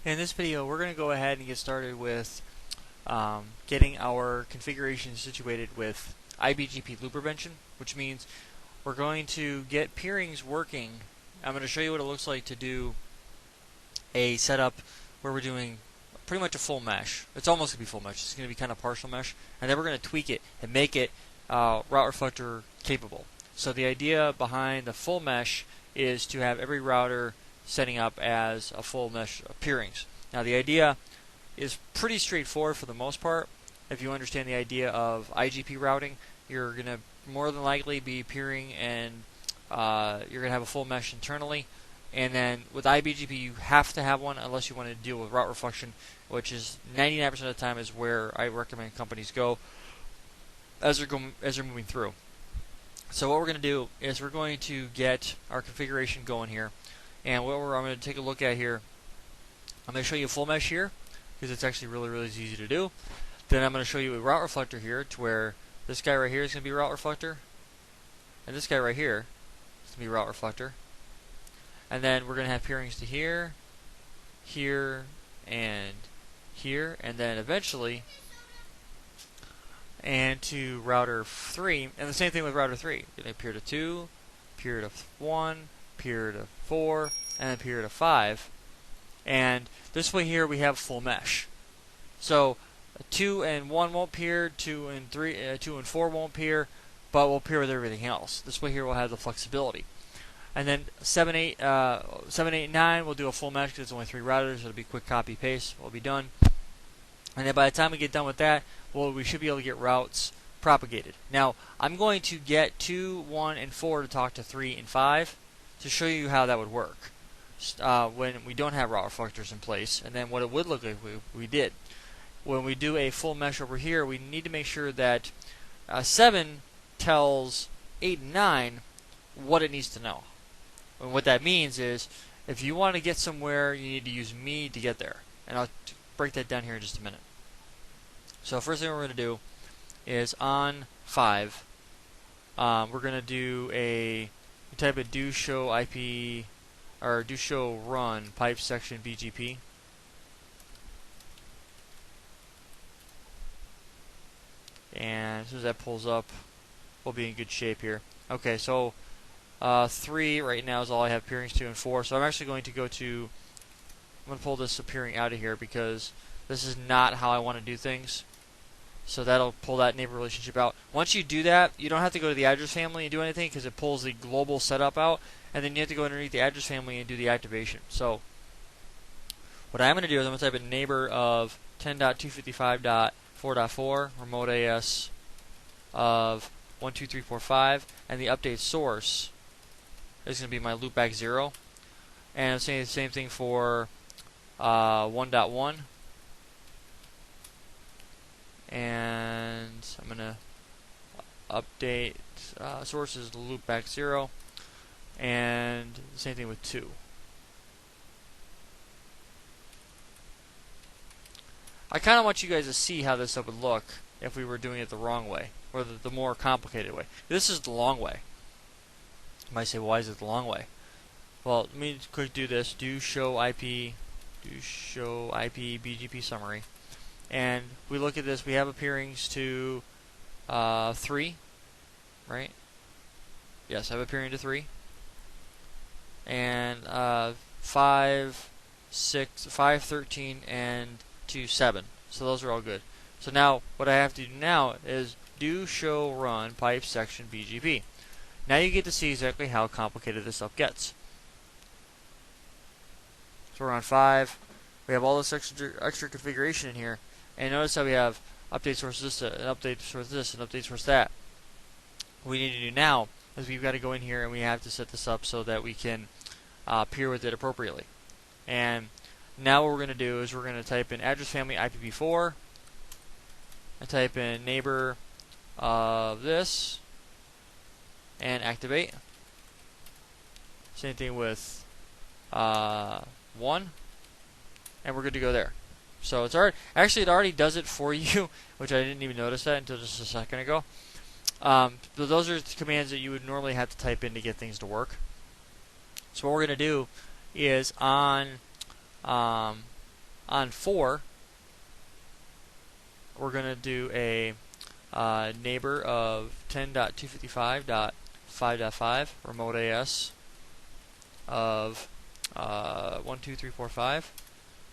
In this video, we're going to go ahead and get started with getting our configuration situated with IBGP loop prevention, which means we're going to get peerings working. I'm going to show you what it looks like to do a setup where we're doing pretty much a full mesh. It's almost going to be full mesh. It's going to be kind of partial mesh, and then we're going to tweak it and make it route reflector capable. So the idea behind the full mesh is to have every router setting up as a full mesh of peerings. Now the idea is pretty straightforward for the most part. If you understand the idea of IGP routing, you're going to more than likely be peering and you're going to have a full mesh internally. And then with IBGP you have to have one unless you want to deal with route reflection, which is 99% of the time is where I recommend companies go as they're moving through. So what we're going to do is we're going to get our configuration going here. And what I'm going to take a look at here, I'm going to show you a full mesh here because it's actually really easy to do. Then I'm going to show you a route reflector here to where this guy right here is going to be a route reflector, and this guy right here is going to be a route reflector. And then we're going to have peerings to here, here, and here, and then eventually and to router 3, and the same thing with router 3. You're going to peer to 2, peer to 1, peer to 4, and then peer to 5. And this way here we have full mesh. So 2 and 1 won't peer, 2 and 4 won't peer, but we'll peer with everything else. This way here we'll have the flexibility. And then 7, 8, 9 we'll do a full mesh because it's only 3 routers. It'll be quick copy paste. We'll be done. And then by the time we get done with that, well, we should be able to get routes propagated. Now, I'm going to get 2, 1, and 4 to talk to 3 and 5 to show you how that would work when we don't have route reflectors in place, and then what it would look like if we did. When we do a full mesh over here, we need to make sure that 7 tells 8 and 9 what it needs to know. And what that means is, if you want to get somewhere, you need to use me to get there. And I'll break that down here in just a minute. So first thing we're going to do is on 5, we're going to do a type of do show IP or do show run pipe section BGP. And as soon as that pulls up, we'll be in good shape here. Okay, so 3 right now is all I have peerings to, and 4. So I'm actually going to go to, I'm going to pull this peering out of here because this is not how I want to do things. So that'll pull that neighbor relationship out. Once you do that, you don't have to go to the address family and do anything because it pulls the global setup out, and then you have to go underneath the address family and do the activation. So what I'm going to do is I'm going to type in neighbor of 10.255.4.4 remote AS of 12345, and the update source is going to be my loopback 0. And I'm saying the same thing for 1.1. And I'm going to update sources to loopback 0, and the same thing with 2. I kind of want you guys to see how this would look if we were doing it the wrong way, or the more complicated way. This is the long way. You might say, well, why is it the long way? Well, let me quick do this. Do show IP BGP summary. And we look at this, we have a peerings to 3, right? Yes, I have a peering to 3. And 5, 6, 5, 13, and to 7. So those are all good. So now, what I have to do now is do show run pipe section BGP. Now you get to see exactly how complicated this stuff gets. So we're on 5. We have all this extra configuration in here. And notice how we have update source this, an update source this, an update source that. What we need to do now is we've got to go in here and we have to set this up so that we can peer with it appropriately. And now what we're going to do is we're going to type in address family IPv4 and type in neighbor of this and activate. Same thing with 1, and we're good to go there. So it's already, actually it already does it for you, which I didn't even notice that until just a second ago. But those are commands that you would normally have to type in to get things to work. So what we're going to do is on on 4, we're going to do a neighbor of 10.255.5.5 remote AS of 12345,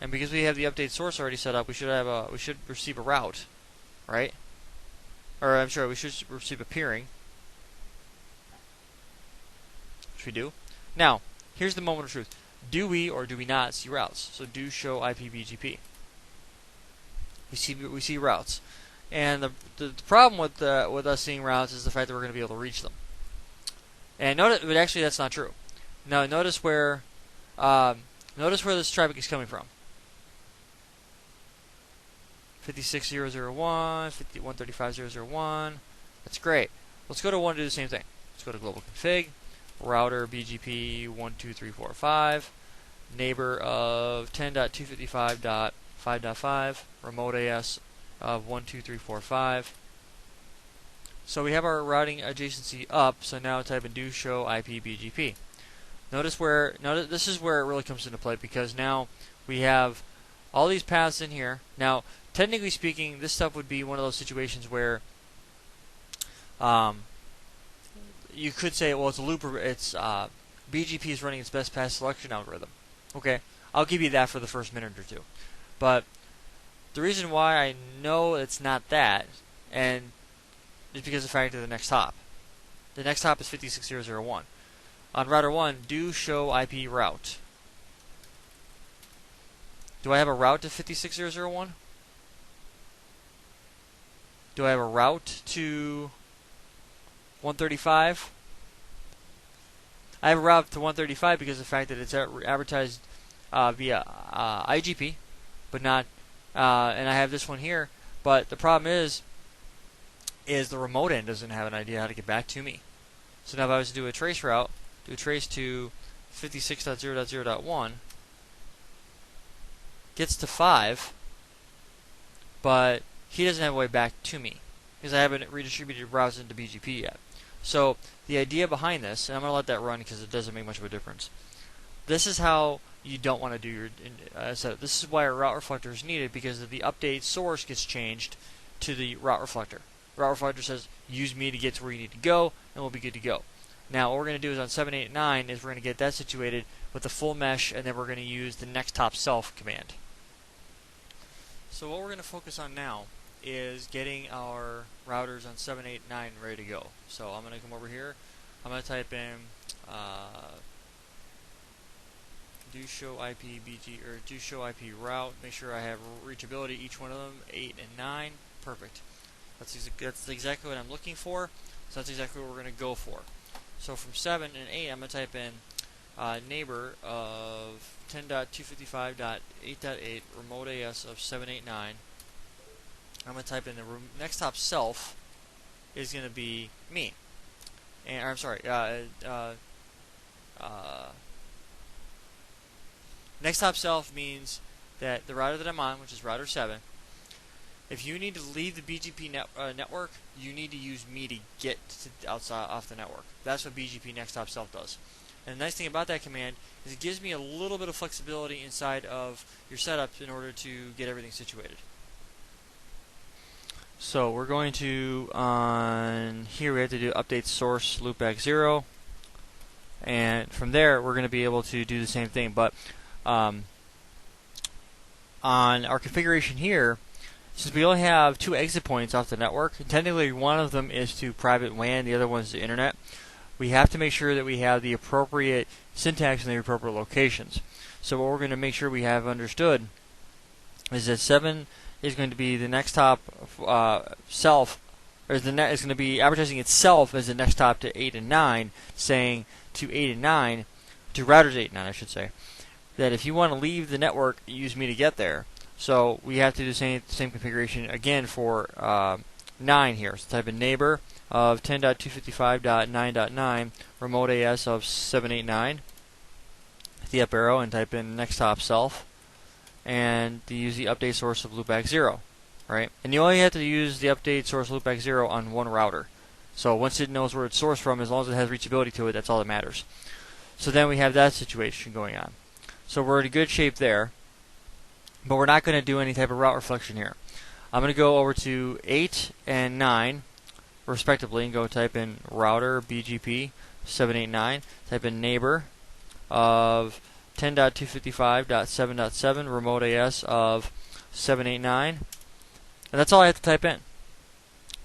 and because we have the update source already set up, we should receive a route, right? Or I'm sorry, we should receive a peering, which we do. Now, here's the moment of truth: do we or do we not see routes? So do show IPBGP. We see routes, and the problem with us seeing routes is the fact that we're going to be able to reach them. And notice, but actually that's not true. Now notice where this traffic is coming from. 56001, 135.0.0.1. That's great. Let's go to one to do the same thing. Let's go to global config, router BGP 12345, neighbor of 10.255.5.5, remote AS of 12345. So we have our routing adjacency up, so now type in do show IPBGP. Notice this is where it really comes into play, because now we have all these paths in here. Now, technically speaking, this stuff would be one of those situations where you could say, well, it's a loop. BGP is running its best path selection algorithm. Okay, I'll give you that for the first minute or two. But the reason why I know it's not that, and is because of the fact of the next hop. The next hop is 56001. On router 1, do show IP route. Do I have a route to 56001? Do I have a route to 135? I have a route to 135 because of the fact that it's advertised via IGP, but not, and I have this one here. But the problem is the remote end doesn't have an idea how to get back to me. So now if I was to do a trace route, do a trace to 56.0.0.1, gets to 5, but he doesn't have a way back to me because I haven't redistributed routes into BGP yet. So the idea behind this, and I'm going to let that run because it doesn't make much of a difference. This is how you don't want to do your setup. This is why a route reflector is needed, because the update source gets changed to the route reflector. Route reflector says, use me to get to where you need to go, and we'll be good to go. Now, what we're going to do is on 7, 8, 9 is we're going to get that situated with the full mesh, and then we're going to use the next top self command. So what we're going to focus on now is getting our routers on 7, 8, 9 ready to go. So I'm going to come over here. I'm going to type in do show IP BG or do show IP route. Make sure I have reachability each one of them, 8 and 9. Perfect. That's exactly what I'm looking for. So that's exactly what we're going to go for. So from 7 and 8, I'm going to type in neighbor of 10.255.8.8 remote AS of 789. I'm going to type in the next top self is going to be me. And I'm sorry, next top self means that the router that I'm on, which is router 7, if you need to leave the BGP network, you need to use me to get outside off the network. That's what BGP next top self does. And the nice thing about that command is it gives me a little bit of flexibility inside of your setup in order to get everything situated. So we're going to, on here we have to do update source loopback 0, and from there we're going to be able to do the same thing, but on our configuration here, since we only have 2 exit points off the network, technically one of them is to private WAN, the other one is the internet, we have to make sure that we have the appropriate syntax in the appropriate locations. So what we're going to make sure we have understood is that 7 is going to be the next top self, or is going to be advertising itself as the next top to 8 and 9, saying to 8 and 9, to routers 8 and 9 I should say, that if you want to leave the network, use me to get there. So we have to do the same configuration again for 9 here. So type in neighbor of 10.255.9.9 remote AS of 789. Hit the up arrow and type in next top self, and to use the update source of loopback 0, right? And you only have to use the update source loopback 0 on one router. So once it knows where it's sourced from, as long as it has reachability to it, that's all that matters. So then we have that situation going on. So we're in good shape there. but we're not going to do any type of route reflection here. I'm going to go over to 8 and 9 respectively and go type in router BGP 789, type in neighbor of 10.255.7.7 remote AS of 789, and that's all I have to type in.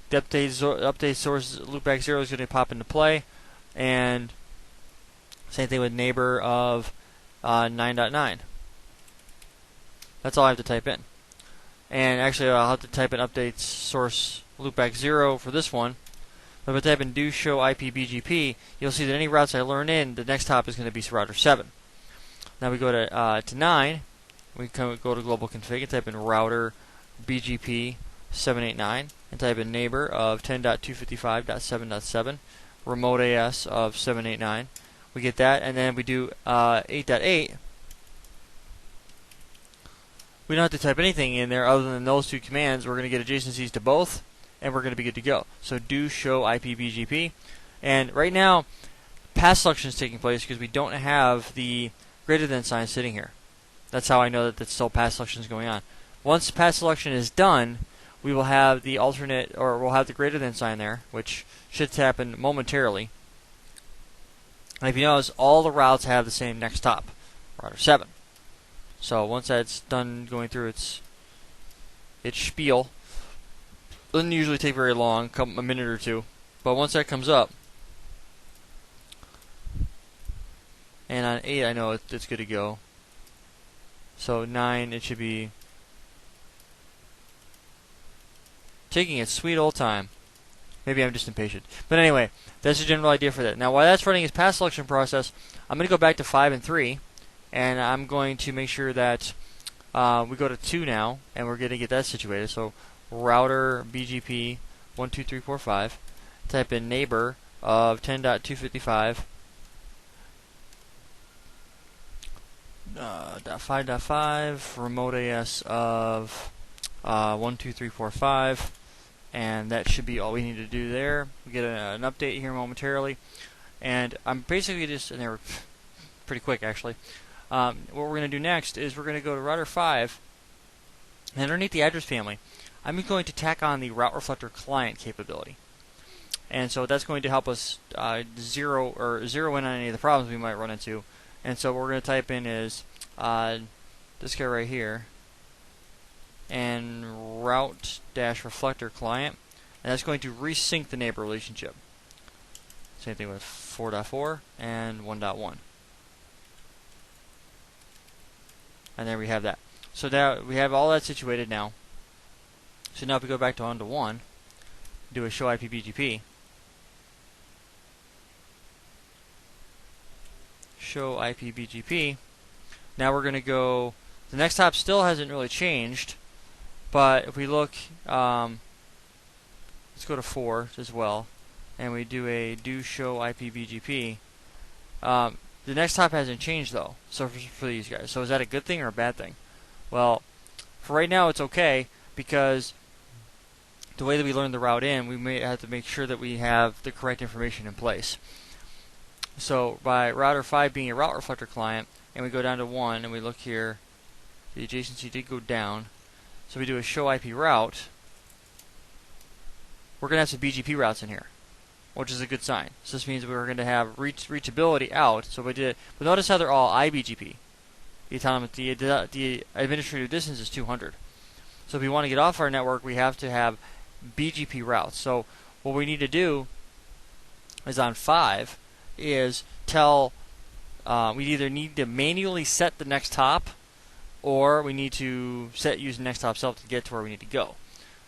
The update source loopback 0 is going to pop into play, and same thing with neighbor of 9.9. That's all I have to type in. And actually, I'll have to type in update source loopback 0 for this one. But if I type in do show IPBGP, you'll see that any routes I learn in, the next hop is going to be router 7. Now we go to 9. We go to global config and type in router BGP 789 and type in neighbor of 10.255.7.7 remote AS of 789. We get that, and then we do 8.8. We don't have to type anything in there other than those two commands. We're going to get adjacencies to both, and we're going to be good to go. So do show IPBGP, and right now path selection is taking place because we don't have the greater than sign sitting here. That's how I know that still path selection is going on. Once path selection is done, we will have the alternate, or we'll have the greater than sign there, which should happen momentarily. And if you notice, all the routes have the same next hop, router 7. So once that's done going through its spiel, doesn't usually take very long, a minute or two. But once that comes up, and on 8 I know it's good to go. So 9 it should be taking its sweet old time. Maybe I'm just impatient. But anyway, that's the general idea for that. Now while that's running its path selection process, I'm going to go back to 5 and 3. And I'm going to make sure that we go to 2 now, and we're going to get that situated. So router BGP 12345. Type in neighbor of 10.255.5.5 remote AS of 12345, and that should be all we need to do there. We get an update here momentarily, and I'm basically just, and they were pretty quick actually. What we're going to do next is we're going to go to router 5, and underneath the address family, I'm going to tack on the route reflector client capability. And so that's going to help us zero in on any of the problems we might run into. And so what we're going to type in is this guy right here, and route-reflector client, and that's going to resync the neighbor relationship. Same thing with 4.4 and 1.1. And there we have that. So now we have all that situated now. So now if we go back to on to 1, do a show IPBGP. Show IPBGP. Now we're going to go, the next hop still hasn't really changed, but if we look, let's go to 4 as well, and we do a do show IPBGP. The next hop hasn't changed though, so for these guys. So is that a good thing or a bad thing? Well, for right now it's okay, because the way that we learn the route in, we may have to make sure that we have the correct information in place. So by router 5 being a route reflector client, and we go down to 1, and we look here, the adjacency did go down. So we do a show IP route. We're going to have some BGP routes in here, which is a good sign. So this means we're going to have reachability out. So we did, but notice how they're all IBGP. The administrative distance is 200. So if we want to get off our network, we have to have BGP routes. So what we need to do is on 5 is tell, we either need to manually set the next hop, or we need to use next hop self to get to where we need to go.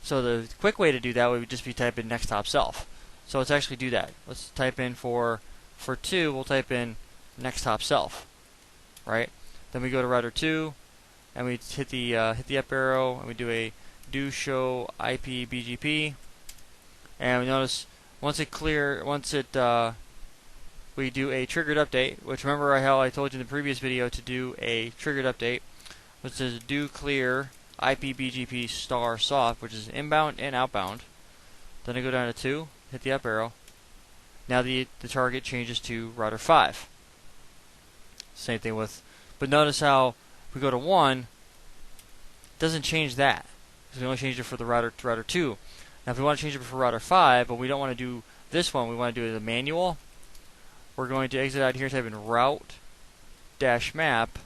So the quick way to do that would just be type in next hop self. So let's actually do that. Let's type in for 2, we'll type in next hop self, right? Then we go to router 2, and we hit the up arrow, and we do a do show IP BGP, and we notice we do a triggered update, which remember how I told you in the previous video to do a triggered update, which says do clear IP BGP star soft, which is inbound and outbound. Then I go down to 2, hit the up arrow. Now the target changes to router 5. Same thing with, but notice how if we go to 1, doesn't change that, because we only changed it for the router to router 2. Now if we want to change it for router 5, but we don't want to do this one, we want to do it as a manual, we're going to exit out here, type in route dash map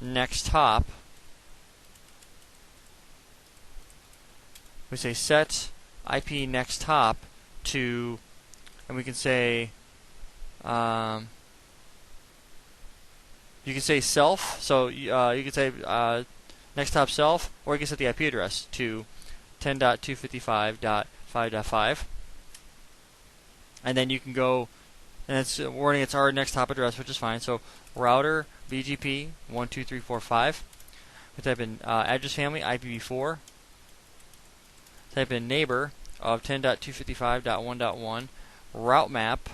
next hop. We say set IP next hop to, and we can say you can say self, so you can say next hop self, or you can set the IP address to 10.255.5.5, and then you can go, and it's warning it's our next hop address, which is fine. So router BGP 12345. We type in address family IPv4. Type in neighbor of 10.255.1.1 route map,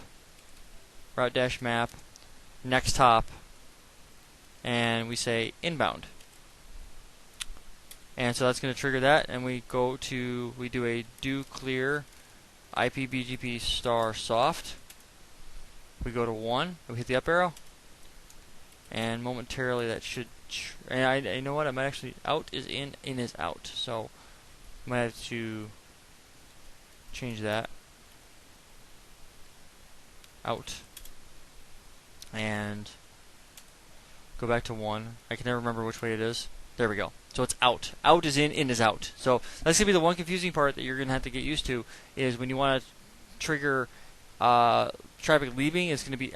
route dash map next hop, and we say inbound. And so that's going to trigger that, and we do a do clear IPBGP star soft. We go to 1, we hit the up arrow, and momentarily that should, and you know what, I might actually, out is in is out, so I might have to change that, out, and go back to 1. I can never remember which way it is. There we go. So it's out. Out is in is out. So that's going to be the one confusing part that you're going to have to get used to, is when you want to trigger traffic leaving, it's going to be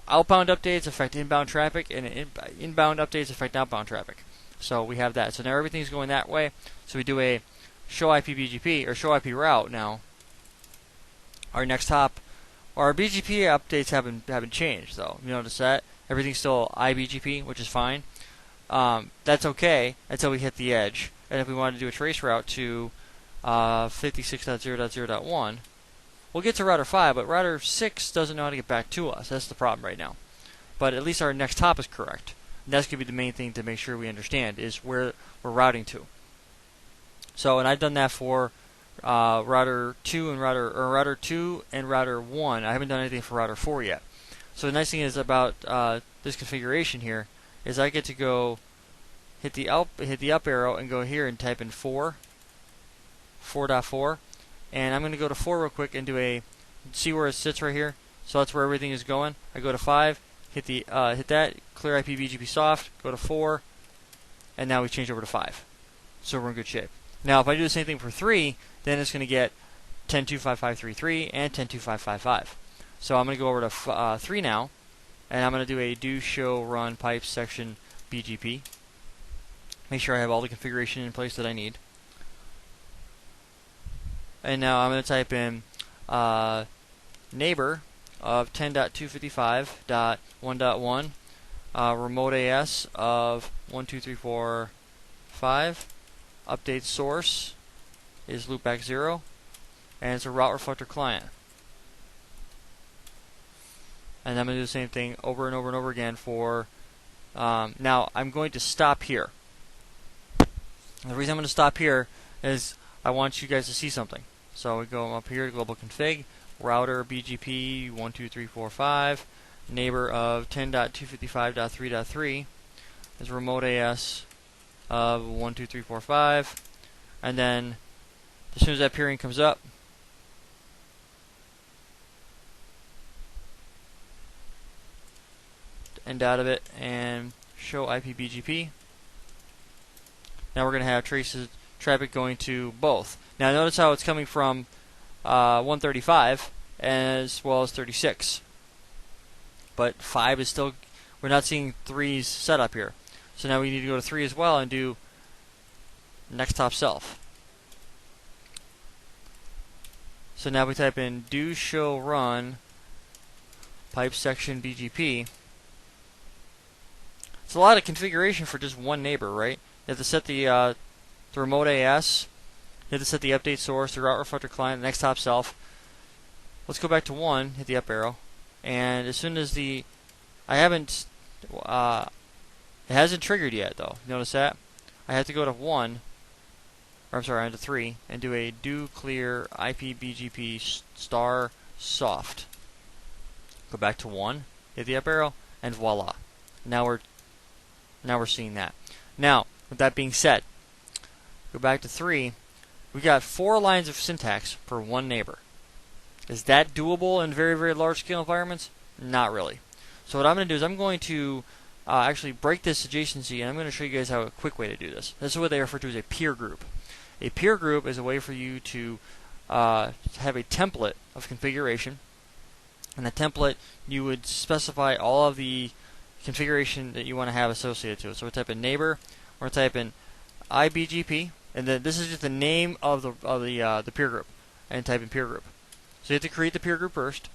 outbound updates affect inbound traffic, and inbound updates affect outbound traffic. So we have that. So now everything's going that way. So we do a show IPBGP, or show IP route now. Our next hop, our BGP updates haven't changed though. You notice that? Everything's still IBGP, which is fine. That's okay until we hit the edge. And if we want to do a trace route to 56.0.0.1, we'll get to router 5, but router 6 doesn't know how to get back to us. That's the problem right now. But at least our next hop is correct. And that's going to be the main thing to make sure we understand, is where we're routing to. So, and I've done that for router 2 and router 2 and router 1. I haven't done anything for router 4 yet. So the nice thing is about this configuration here is I get to go hit the up arrow and go here and type in 4.4, and I'm going to go to 4 real quick and see where it sits right here. So that's where everything is going. I go to 5, hit that, clear IPBGP soft, go to 4, and now we change over to 5. So we're in good shape. Now if I do the same thing for 3, then it's going to get 10.255.3.3 and 10.255.5. So I'm going to go over to 3 now, and I'm going to do a do show run pipe section BGP. Make sure I have all the configuration in place that I need. And now I'm going to type in neighbor of 10.255.1.1 remote AS of 12345. Update source is loopback 0, and it's a route reflector client. And I'm going to do the same thing over and over and over again for, now I'm going to stop here. The reason I'm going to stop here is I want you guys to see something. So we go up here to global config, router BGP 12345, neighbor of 10.255.3.3 is remote AS of 12345, and then as soon as that peering comes up, end out of it and show IPBGP. Now we're going to have traffic going to both. Now notice how it's coming from 135 as well as 36. But 5 is still, we're not seeing 3's set up here. So now we need to go to 3 as well and do next hop self. So now we type in do show run pipe section BGP. It's a lot of configuration for just one neighbor, right? You have to set the remote AS. You have to set the update source, the route reflector client, the next hop self. Let's go back to 1, hit the up arrow, and as soon as it hasn't triggered yet though. Notice that? I have to go to 1, or I'm sorry, to 3, and do a do clear IPBGP star soft. Go back to 1, hit the up arrow, and voila. Now we're seeing that. Now, with that being said, go back to 3. We got 4 lines of syntax per one neighbor. Is that doable in very, very large scale environments? Not really. So what I'm going to do is I'm going to actually break this adjacency, and I'm going to show you guys how a quick way to do this. This is what they refer to as a peer group. A peer group is a way for you to have a template of configuration. And the template, you would specify all of the configuration that you want to have associated to it. So we type in neighbor, we're going to type in IBGP, and then this is just the name of the peer group, and type in peer group. So you have to create the peer group first,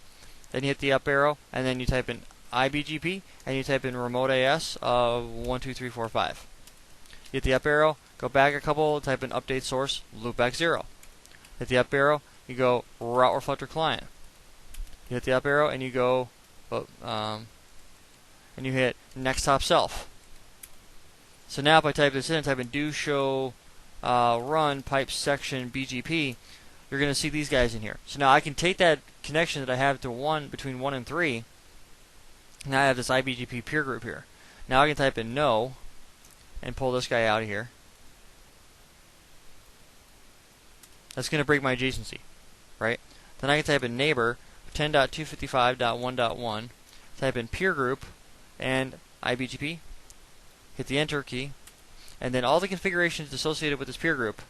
then you hit the up arrow, and then you type in IBGP, and you type in remote AS of 12345. Hit the up arrow, go back a couple, type in update source, loopback 0. Hit the up arrow, you go route reflector client. You hit the up arrow and you go, and you hit next hop self. So now if I type this in, type in do show run pipe section BGP, you're going to see these guys in here. So now I can take that connection that I have to between 1 and 3. Now I have this IBGP peer group here. Now I can type in no and pull this guy out of here. That's going to break my adjacency, right? Then I can type in neighbor 10.255.1.1, type in peer group and IBGP, hit the enter key, and then all the configurations associated with this peer group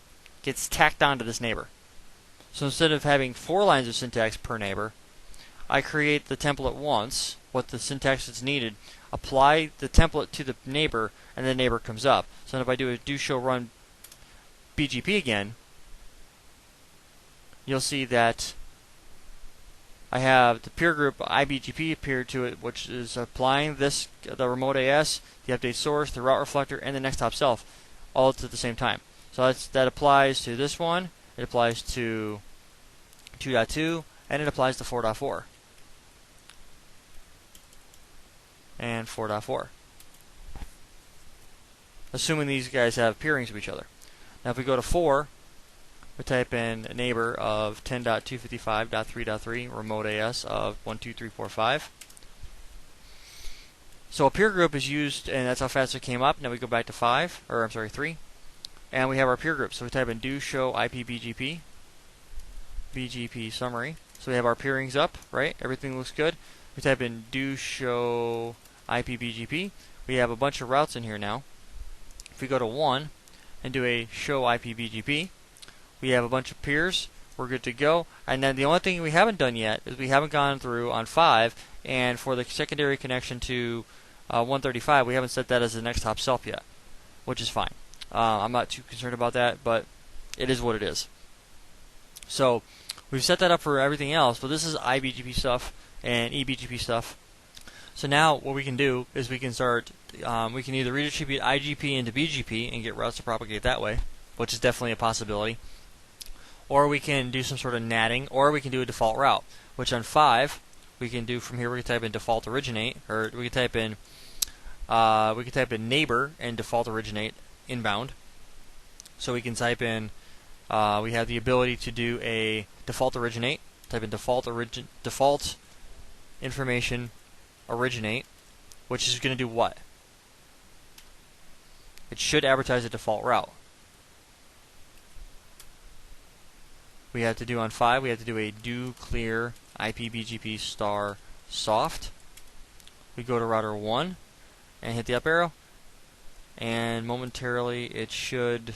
gets tacked onto this neighbor. So instead of having 4 lines of syntax per neighbor, I create the template once, what the syntax that's needed, apply the template to the neighbor, and the neighbor comes up. So if I do a do show run BGP again, you'll see that I have the peer group IBGP appeared to it, which is applying this, the remote AS, the update source, the route reflector, and the next hop self, all at the same time. So that applies to this one, it applies to 2.2, and it applies to 4.4. And 4.4. Assuming these guys have peerings of each other. Now if we go to 4, we type in a neighbor of 10.255.3.3, remote AS of 12345. So a peer group is used, and that's how fast it came up. Now we go back to 3, and we have our peer group. So we type in do show IPBGP, BGP summary. So we have our peerings up, right? Everything looks good. We type in do show IPBGP. We have a bunch of routes in here now. If we go to 1 and do a show IPBGP, we have a bunch of peers. We're good to go. And then the only thing we haven't done yet is we haven't gone through on 5, and for the secondary connection to 135, we haven't set that as the next hop self yet, which is fine. I'm not too concerned about that, but it is what it is. So we've set that up for everything else, but this is IBGP stuff and EBGP stuff. So now what we can do is we can start, we can either redistribute IGP into BGP and get routes to propagate that way, which is definitely a possibility. Or we can do some sort of natting, or we can do a default route, which on 5 we can do from here. We can type in default originate, or we can type in neighbor and default originate inbound. So we can type in, we have the ability to do a default originate. Type in default information originate, which is going to do what? It should advertise a default route. We have to do on 5, we have to do a do clear IPBGP star soft. We go to router 1 and hit the up arrow, and momentarily it should,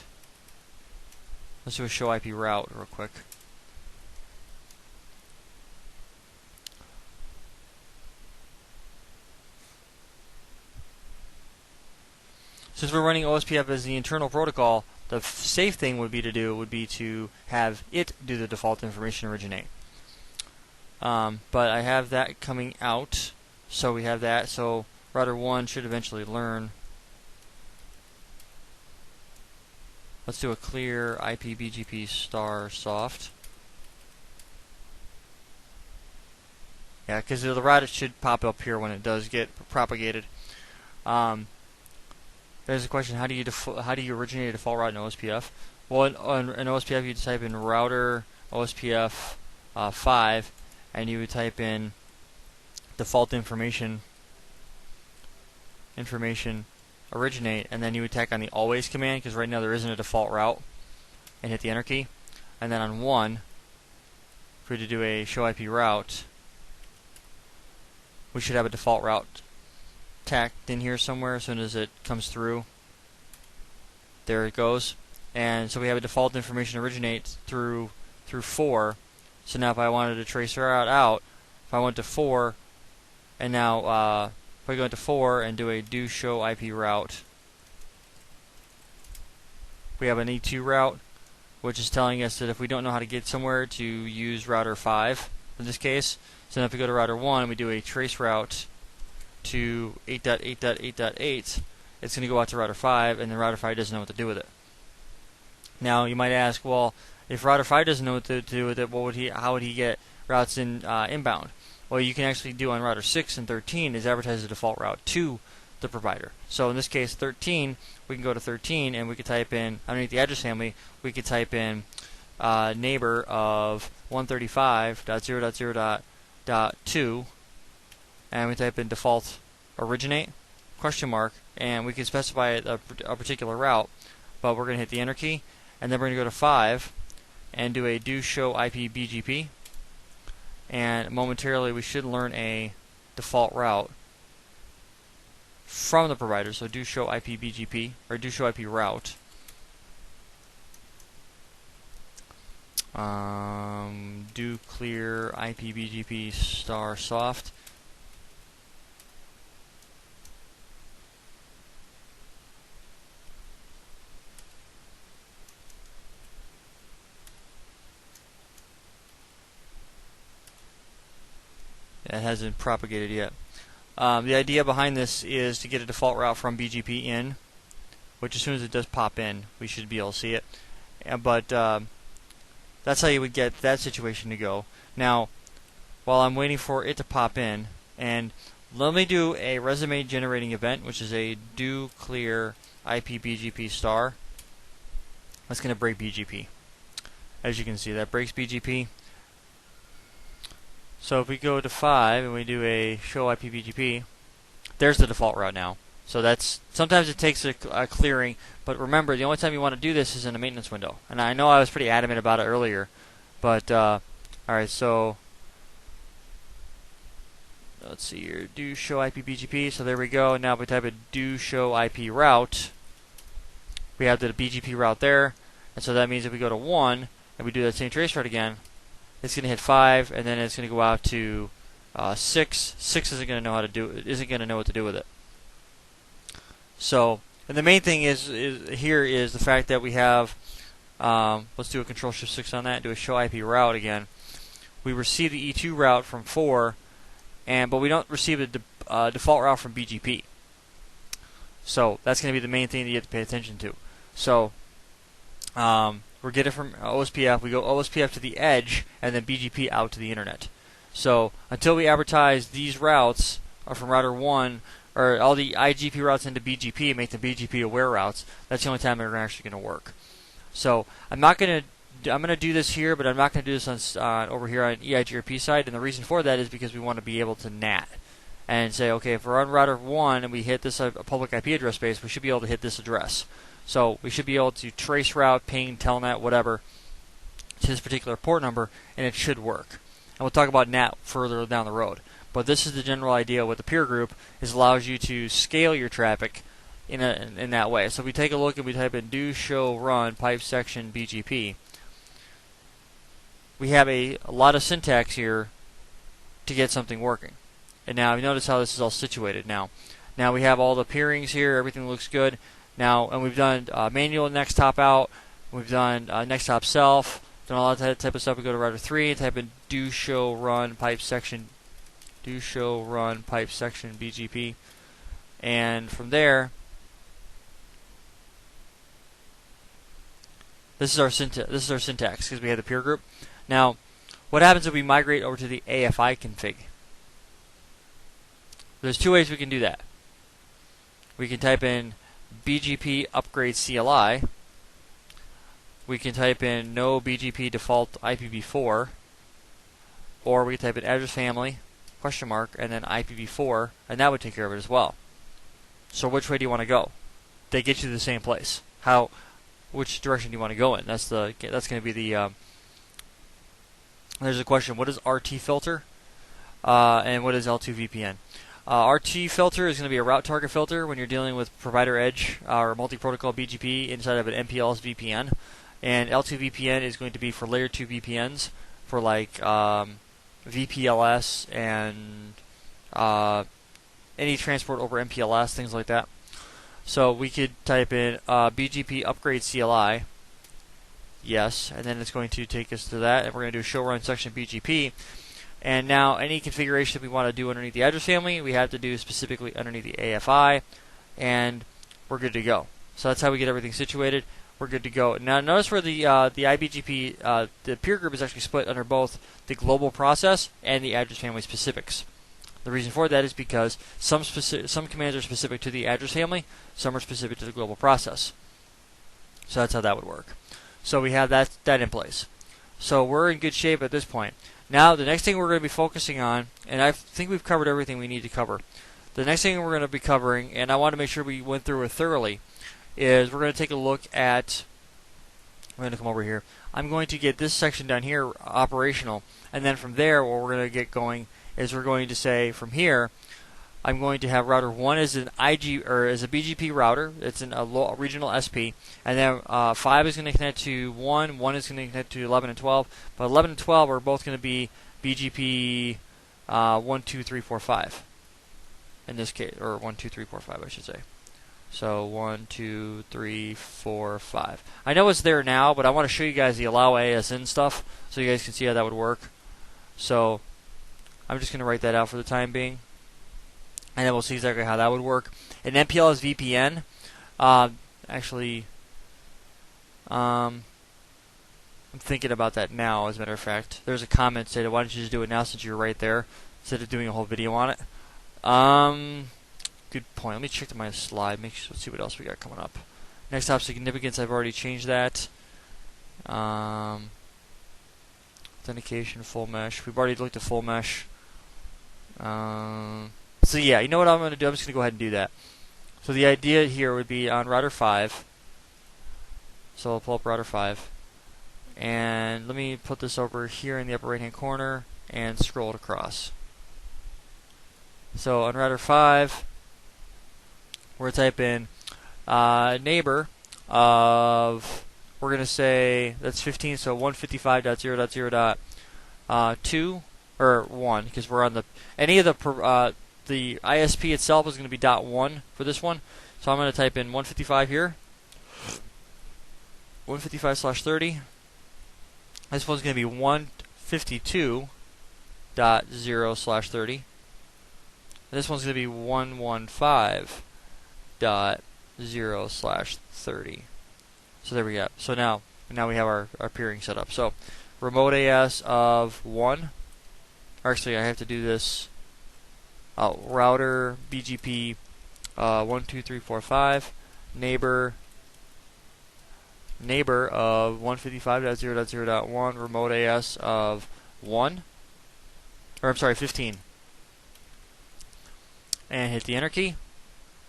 let's do a show IP route real quick. Since we're running OSPF as the internal protocol, the safe thing would be to have it do the default information originate. But I have that coming out, so we have that. So router 1 should eventually learn. Let's do a clear IPBGP star soft. Yeah, because the route should pop up here when it does get propagated. There's a question: how do you originate a default route in OSPF? Well, in OSPF, you type in router OSPF 5, and you would type in default information originate, and then you would tack on the always command, because right now there isn't a default route, and hit the enter key. And then on 1, if we were to do a show IP route, we should have a default route tacked in here somewhere as soon as it comes through. There it goes. And so we have a default information originate through 4. So now if I wanted to trace the route out, if I went to 4, and now if I go into 4 and do a do show IP route, we have an E2 route, which is telling us that if we don't know how to get somewhere, to use router 5 in this case. So now if we go to router 1 and we do a trace route to 8.8.8.8, it's going to go out to router 5, and then router 5 doesn't know what to do with it. Now you might ask, well, if router 5 doesn't know what to do with it, how would he get routes in inbound? Well, you can actually do on router 6 and 13 is advertise the default route to the provider. So in this case 13, we can go to 13 and we could type in, underneath the address family, we could type in neighbor of 135.0.0.2, and we type in default originate question mark, and we can specify a particular route, but we're going to hit the enter key, and then we're going to go to 5 and do a do show IP BGP, and momentarily we should learn a default route from the provider. So do show IP BGP, or do show IP route. Do clear IP BGP star soft. It hasn't propagated yet. The idea behind this is to get a default route from BGP in, which as soon as it does pop in, we should be able to see it. But that's how you would get that situation to go. Now, while I'm waiting for it to pop in, and let me do a resume generating event, which is a do clear IP BGP star. That's going to break BGP. As you can see, that breaks BGP. So if we go to 5 and we do a show IP BGP, there's the default route now. So that's, sometimes it takes a clearing, but remember, the only time you want to do this is in a maintenance window. And I know I was pretty adamant about it earlier, but alright, so let's see here, do show IP BGP, so there we go. Now if we type a do show IP route, we have the BGP route there, and so that means if we go to 1 and we do that same trace route again, it's going to hit 5, and then it's going to go out to 6. 6 isn't going to know how to do it. Isn't going to know what to do with it. So, and the main thing is here is the fact that we have. Let's do a Control-Shift-6 on that. Do a show IP route again. We receive the E2 route from 4, but we don't receive the default route from BGP. So that's going to be the main thing that you have to pay attention to. So. We're getting from OSPF, we go OSPF to the edge, and then BGP out to the internet. So until we advertise these routes from router 1, or all the IGP routes into BGP and make the BGP aware routes, that's the only time they're actually going to work. So I'm going to do this here, but I'm not going to do this on over here on EIGRP side, and the reason for that is because we want to be able to NAT and say, okay, if we're on router 1 and we hit this public IP address space, we should be able to hit this address. So we should be able to trace route, ping, telnet, whatever, to this particular port number, and it should work. And we'll talk about NAT further down the road. But this is the general idea with the peer group, is allows you to scale your traffic in that way. So if we take a look and we type in do show run pipe section BGP, we have a lot of syntax here to get something working. And now you notice how this is all situated now. Now we have all the peerings here, everything looks good. Now, and we've done manual next top out, we've done next top self, done all that type of stuff. We go to router 3, type in do show run pipe section BGP, and from there, this is our syntax because we have the peer group. Now, what happens if we migrate over to the AFI config? There's two ways we can do that. We can type in BGP upgrade CLI. We can type in no BGP default IPv4, or we can type in address family question mark and then IPv4, and that would take care of it as well. So which way do you want to go? they get you to the same place. Which direction do you want to go in? That's going to be the. There's a question: what is RT filter, and what is L2 VPN? RT filter is going to be a route target filter when you're dealing with provider edge or multi-protocol BGP inside of an MPLS VPN, and L2 VPN is going to be for layer 2 VPNs for like VPLS and any transport over MPLS, things like that. So we could type in BGP upgrade CLI, yes, and then it's going to take us to that, and we're going to do show run section BGP. And now any configuration that we want to do underneath the address family, we have to do specifically underneath the AFI, and we're good to go. So that's how we get everything situated. We're good to go. Now notice where the IBGP, the peer group is actually split under both the global process and the address family specifics. The reason for that is because some commands are specific to the address family, some are specific to the global process. So that's how that would work. So we have that in place. So we're in good shape at this point. Now, the next thing we're going to be focusing on, and I think we've covered everything we need to cover. The next thing we're going to be covering, and I want to make sure we went through it thoroughly, is we're going to take a look at, I'm going to come over here, I'm going to get this section down here operational, and then from there, what we're going to get going is we're going to say, from here, I'm going to have router 1 as an as a BGP router. It's a regional SP. And then 5 is going to connect to 1. 1 is going to connect to 11 and 12. But 11 and 12 are both going to be BGP 1, 2, 3, 4, 5. In this case, or 1, 2, 3, 4, 5, I should say. So 1, 2, 3, 4, 5. I know it's there now, but I want to show you guys the allow ASN stuff so you guys can see how that would work. So I'm just going to write that out for the time being. And then we'll see exactly how that would work. An MPLS VPN, actually, I'm thinking about that now, as a matter of fact. There's a comment saying, why don't you just do it now since you're right there, instead of doing a whole video on it. Good point. Let me check my slide. Let's see what else we got coming up. Next hop significance, I've already changed that. Authentication, full mesh. We've already looked at full mesh. So yeah, you know what I'm going to do? I'm just going to go ahead and do that. So the idea here would be on router 5. So I'll pull up router 5. And let me put this over here in the upper right hand corner and scroll it across. So on router 5, we're going to type in neighbor of, we're going to say, that's 15, so 155.0.0.2, or 1, because we're on any of the ISP itself is going to be .1 for this one. So I'm going to type in 155 here. 155/30. This one's going to be 152.0/30. And this one's going to be 115.0/30. So there we go. So now we have our peering set up. So remote AS of 1. Actually, I have to do this. Router BGP 1, 2, 3, 4, 5. Neighbor of 155.0.0.1. Remote AS of 1. Or I'm sorry, 15. And hit the enter key.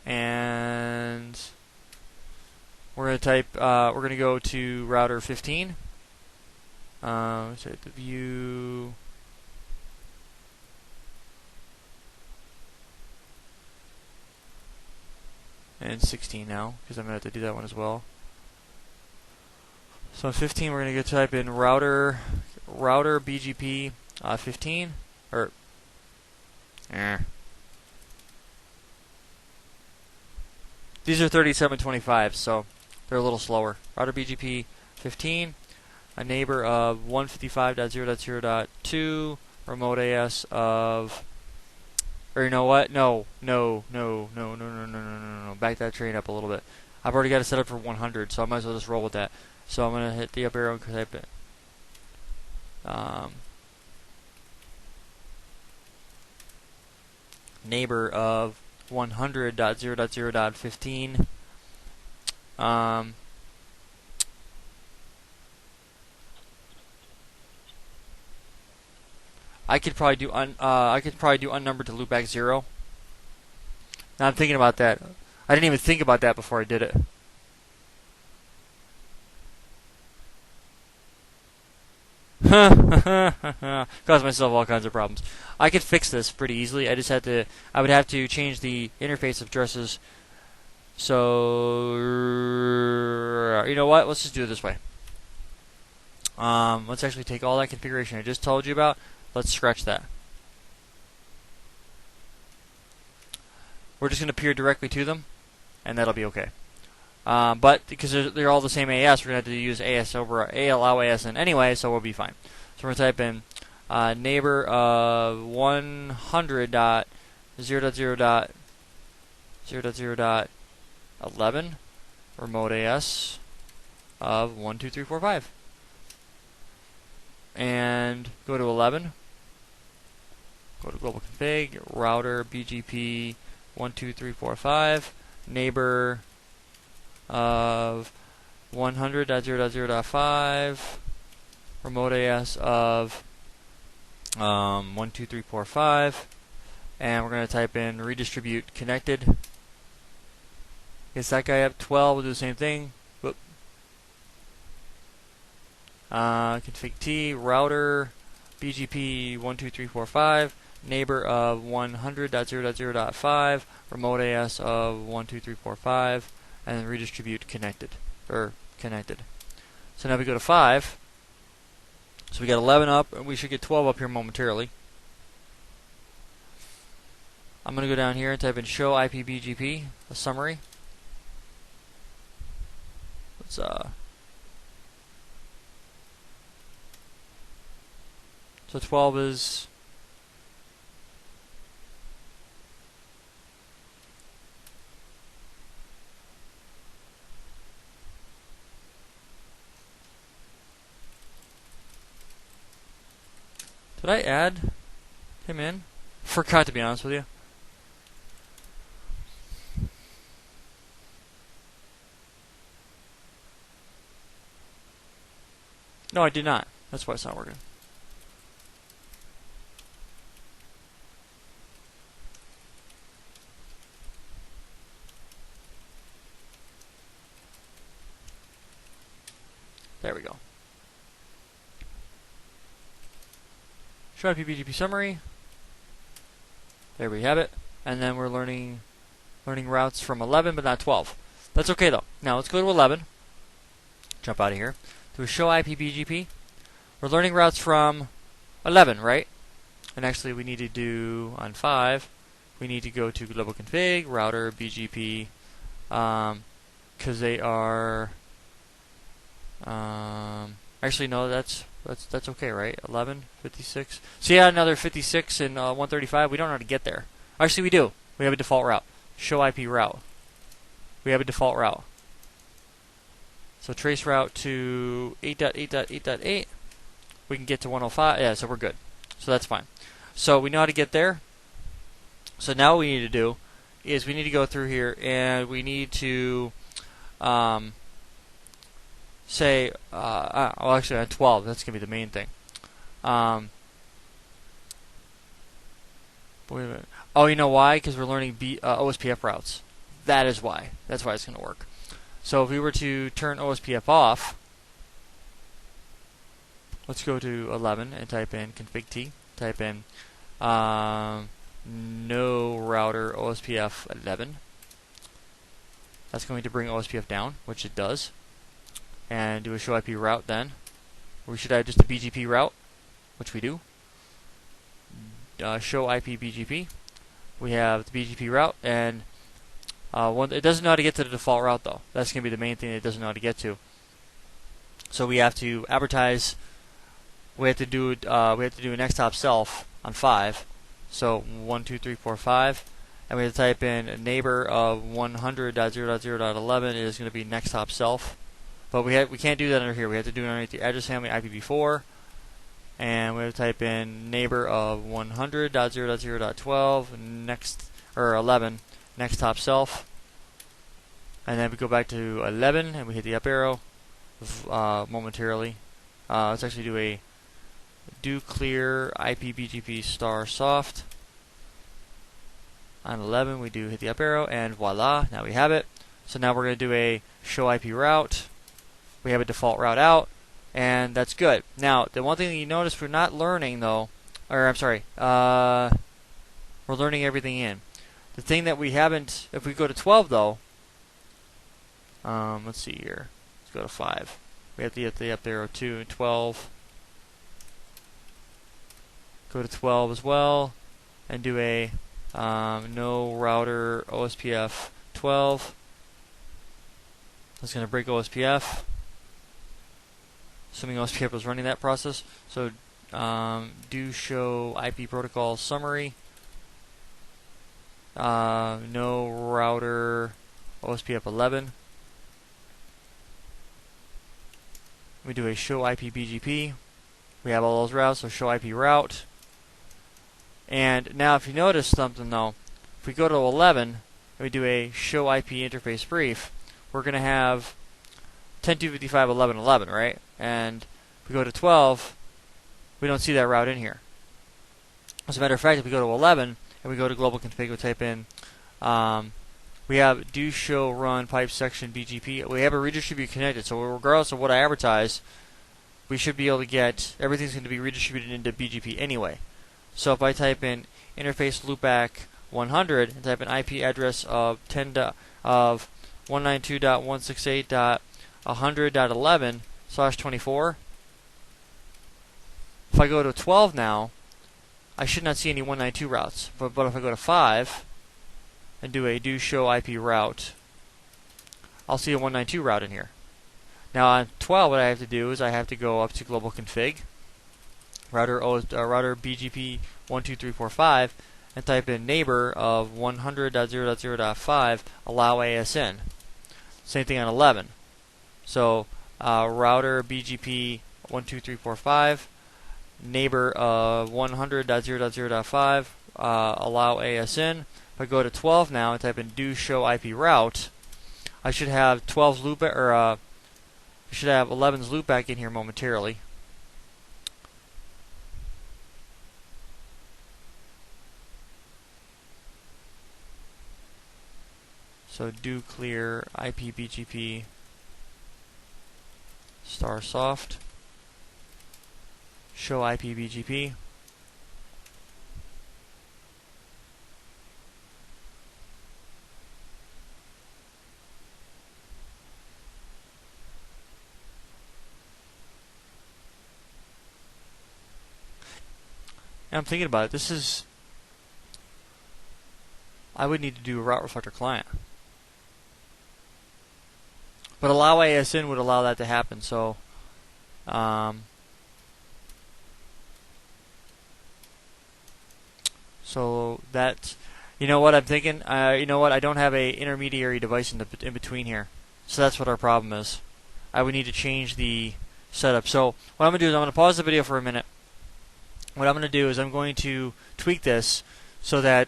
And we're going to type. We're going to go to router 15. Let's hit the view. And 16 now, because I'm going to have to do that one as well. So on 15, we're going to type in router BGP 15, or these are 3725, so they're a little slower. Router BGP 15, a neighbor of 155.0.0.2, remote AS of, or you know what? No. Back that train up a little bit. I've already got it set up for 100, so I might as well just roll with that. So I'm going to hit the up arrow and type it. Neighbor of 100.0.0.15. I could probably do unnumbered to loopback 0. Now I'm thinking about that. I didn't even think about that before I did it. Caused myself all kinds of problems. I could fix this pretty easily. I would have to change the interface addresses. So, you know what? Let's just do it this way. Let's actually take all that configuration I just told you about. Let's scratch that. We're just going to peer directly to them, and that'll be okay. But because they're all the same AS, we're going to have to use AS over allow ASN anyway, so we'll be fine. So we're going to type in neighbor of 100.0.0.0.11 remote AS of 12345. And go to 11. Go to global config, router, BGP 12345, neighbor of 100.0.0.5, remote AS of 12345, and we're going to type in redistribute connected. Gets that guy up 12. We'll do the same thing. Whoop. Config T, router, BGP 12345, neighbor of 100.0.0.5, remote AS of 12345, and then redistribute connected. So now we go to 5. So we got 11 up, and we should get 12 up here momentarily. I'm going to go down here and type in show IPBGP, a summary. Let's so 12 is did I add him in? Forgot, to be honest with you. No, I did not. That's why it's not working. There we go. Show IPBGP summary. There we have it. And then we're learning routes from 11, but not 12. That's okay though. Now let's go to 11. Jump out of here. Do a show IPBGP. We're learning routes from 11, right? And actually we need to do on 5. We need to go to global config, router, BGP, because they are. Actually, no, that's okay, right? 11, 56. So yeah, another 56 and 135. We don't know how to get there. Actually, we do. We have a default route. Show IP route. We have a default route. So trace route to 8.8.8.8. We can get to 105. Yeah, so we're good. So that's fine. So we know how to get there. So now what we need to do is we need to go through here and we need to say, well, actually on 12, that's going to be the main thing. Wait a minute. Oh, you know why? Because we're learning OSPF routes. That is why. That's why it's going to work. So if we were to turn OSPF off, let's go to 11 and type in config T. Type in no router OSPF 11. That's going to bring OSPF down, which it does. And do a show IP route then. We should add just a BGP route, which we do. Show IP BGP. We have the BGP route, and it doesn't know how to get to the default route though. That's going to be the main thing it doesn't know how to get to. So we have to advertise. We have to do an xtop self on 5. So 12345, and we have to type in a neighbor of 100.0.0.11 is going to be nextop self. But we can't do that under here. We have to do it underneath the address family IPv4, and we have to type in neighbor of 100.0.0.12 next or 11 nextop self, and then we go back to 11 and we hit the up arrow momentarily. Let's actually do clear IPBGP star soft. On 11 we do hit the up arrow, and voila, now we have it. So now we're going to do a show IP route. We have a default route out, and that's good. Now, the one thing that you notice we're not learning though, or I'm sorry, we're learning everything in. The thing that we haven't, if we go to 12 though, let's see here, let's go to 5. We have to hit the up arrow 2 and 12. Go to 12 as well, and do a no router OSPF 12. That's going to break OSPF, assuming OSPF was running that process. So do show IP protocol summary. No router OSPF 11. We do a show IP BGP. We have all those routes, so show IP route. And now if you notice something though, if we go to 11 and we do a show IP interface brief, we're going to have 10.255.11.11, right? And if we go to 12, we don't see that route in here. As a matter of fact, if we go to 11 and we go to global config, we type in, we have do show run pipe section BGP. We have a redistribute connected, so regardless of what I advertise, we should be able to get, everything's going to be redistributed into BGP anyway. So if I type in interface loopback 100 and type an IP address of 192.168.100.11/24, if I go to 12 now, I should not see any 192 routes. But if I go to 5 and do a do show IP route, I'll see a 192 route in here. Now on 12, what I have to do is I have to go up to global config, router BGP 12345, and type in neighbor of 100.0.0.5 allow ASN. Same thing on 11. So router BGP 12345, neighbor of 100.0.0.5 allow ASN. If I go to 12 now and type in do show IP route, I should have 12's loop, or I should have 11's loopback in here momentarily. So do clear IP BGP star soft, show IP BGP. And I'm thinking about it. I would need to do a route reflector client. But allow ASN would allow that to happen. So, that, you know what I'm thinking? You know what? I don't have a intermediary device in between here. So that's what our problem is. I would need to change the setup. So what I'm going to do is I'm going to pause the video for a minute. What I'm going to do is I'm going to tweak this so that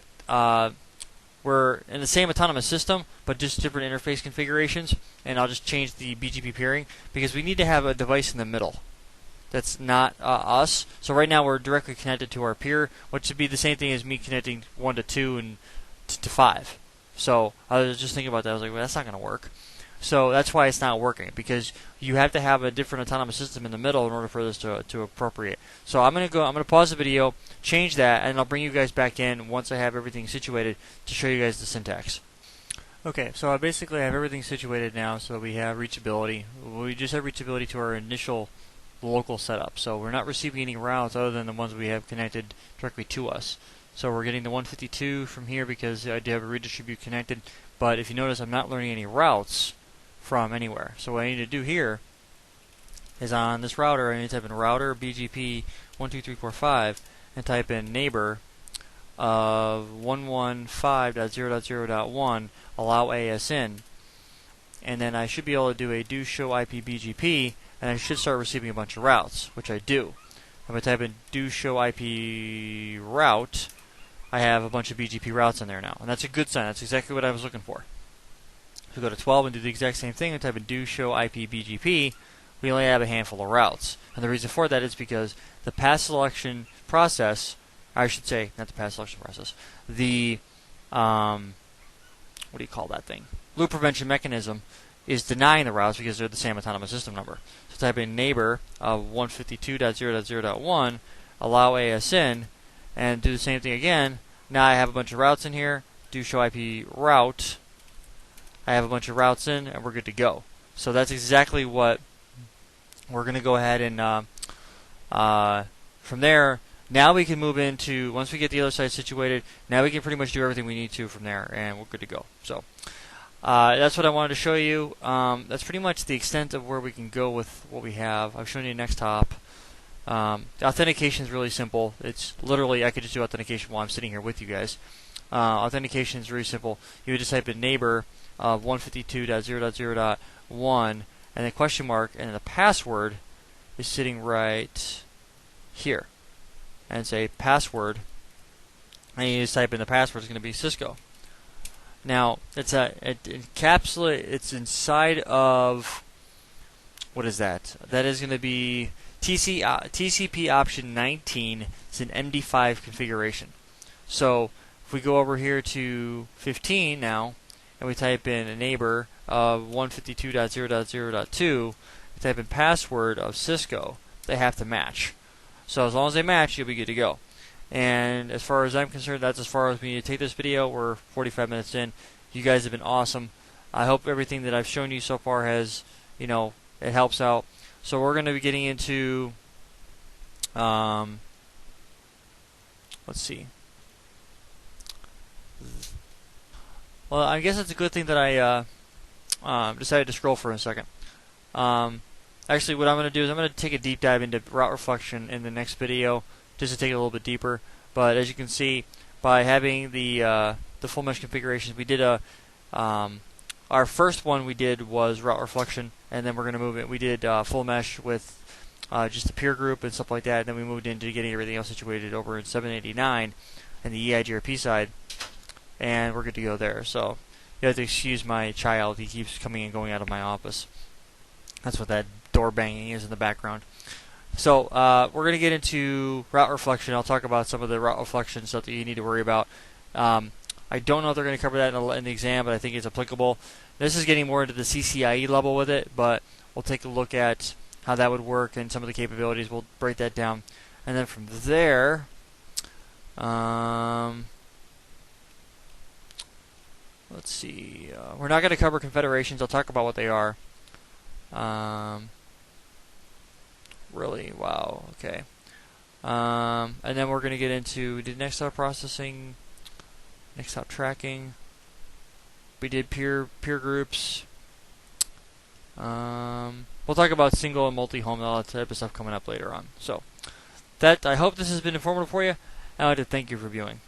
we're in the same autonomous system, but just different interface configurations. And I'll just change the BGP peering because we need to have a device in the middle that's not us. So right now we're directly connected to our peer, which would be the same thing as me connecting 1 to 2 and to 5. So I was just thinking about that. I was like, well, that's not going to work. So that's why it's not working, because you have to have a different autonomous system in the middle in order for this to appropriate. So I'm going to pause the video, change that, and I'll bring you guys back in once I have everything situated to show you guys the syntax. Okay, so I basically have everything situated now, so we have reachability. We just have reachability to our initial local setup, so we're not receiving any routes other than the ones we have connected directly to us. So we're getting the 152 from here because I do have a redistribute connected, but if you notice, I'm not learning any routes from anywhere. So what I need to do here is on this router, I need to type in router BGP 12345 and type in neighbor of 115.0.0.1 allow ASN, and then I should be able to do a do show IP BGP, and I should start receiving a bunch of routes, which I do. If I type in do show IP route, I have a bunch of BGP routes in there now, and that's a good sign. That's exactly what I was looking for. If we go to 12 and do the exact same thing and type in do show IP BGP, we only have a handful of routes. And the reason for that is because the path selection process, I should say, not the path selection process, the what do you call that thing? Loop prevention mechanism is denying the routes because they're the same autonomous system number. So type in neighbor of 152.0.0.1, allow ASN, and do the same thing again. Now I have a bunch of routes in here. Do show IP route. I have a bunch of routes in, and we're good to go. So that's exactly what we're going to go ahead and from there. Now we can move into, once we get the other side situated, now we can pretty much do everything we need to from there, and we're good to go. So that's what I wanted to show you. That's pretty much the extent of where we can go with what we have. I've shown you next hop. Authentication is really simple. It's literally, I could just do authentication while I'm sitting here with you guys. Authentication is really simple. You would just type in neighbor of 152.0.0.1 and then question mark, and the password is sitting right here. And say password, and you just type in the password. It's going to be Cisco. Now it's it's inside of, what is that? That is going to be TCP option 19. It's an MD5 configuration. So if we go over here to 15 now, and we type in a neighbor of 152.0.0.2, we type in password of Cisco. They have to match. So as long as they match, you'll be good to go. And as far as I'm concerned, that's as far as we need to take this video. We're 45 minutes in. You guys have been awesome. I hope everything that I've shown you so far has, it helps out. So we're going to be getting into, let's see. Well, I guess it's a good thing that I decided to scroll for a second. Actually, what I'm going to do is I'm going to take a deep dive into route reflection in the next video, just to take it a little bit deeper. But as you can see, by having the full mesh configurations, we did our first one we did was route reflection, and then we're going to move it. We did full mesh with just a peer group and stuff like that, and then we moved into getting everything else situated over in 789 and the EIGRP side, and we're good to go there. So you have to excuse my child; he keeps coming and going out of my office. That's what that door banging is in the background. So we're going to get into route reflection. I'll talk about some of the route reflection stuff that you need to worry about. I don't know if they're going to cover that in the exam, but I think it's applicable. This is getting more into the CCIE level with it, but we'll take a look at how that would work and some of the capabilities. We'll break that down. And then from there, let's see. We're not going to cover confederations. I'll talk about what they are. Really, wow, okay. And then we're going to get into, we did next hop processing, next hop tracking, we did peer groups. We'll talk about single and multi-home and all that type of stuff coming up later on. So, I hope this has been informative for you, and I'd like to thank you for viewing.